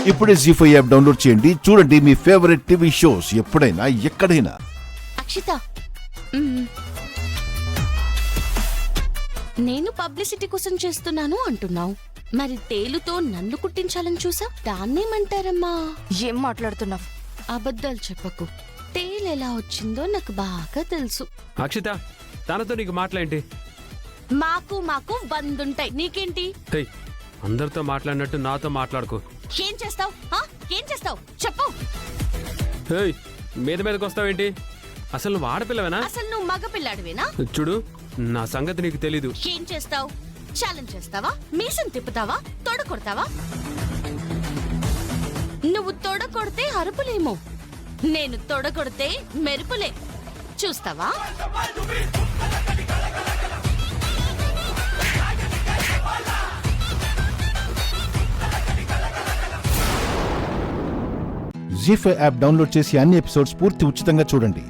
ఇప్పుడే జీ5 app download చేయండి. చూడండి మీ ఫేవరెట్ టీవీ షోస్ ఎప్పుడైనా ఎక్కడైనా. అక్షిత, నేను పబ్లిసిటీ కోసం చేస్తున్నాను అంటున్నావు, మరి తేలుతో నన్ను కుట్టించాలని చూసా, దాన్నేమంటారమ్మా? ఏం మాట్లాడుతున్నావు? అబద్ధాలు చెప్పకు. తేలు ఎలా వచ్చిందో నాకు బాగా తెలుసు. అక్షిత, తనతో నీకు మాట్లాడేంటి? మాకు బందుంటాయి, నీకేంటి? అందరితో మాట్లాడినట్టు నాతో మాట్లాడుకో. ఏం చేస్తావు? ఏం చేస్తావు చెప్పు. మీద మీదకి వస్తావేంటి? అసలు నువ్వు ఆడపిల్లవేనా? అసలు నువ్వు మగపిల్లాడివేనా? చూడు, నా సంగతి నీకు తెలీదు. ఏం చేస్తావు? ఛాలెంజ్ చేస్తావా? మీసం తిప్పుతావా? తొడ కొడతావా? నువ్వు తొడ కొడితే అరుపులేమో, నేను తొడ కొడితే మెరుపులే. చూస్తావా? జీ5 యాప్ డౌన్లోడ్ చేసి అన్ని ఎపిసోడ్స్ పూర్తి ఉచితంగా చూడండి.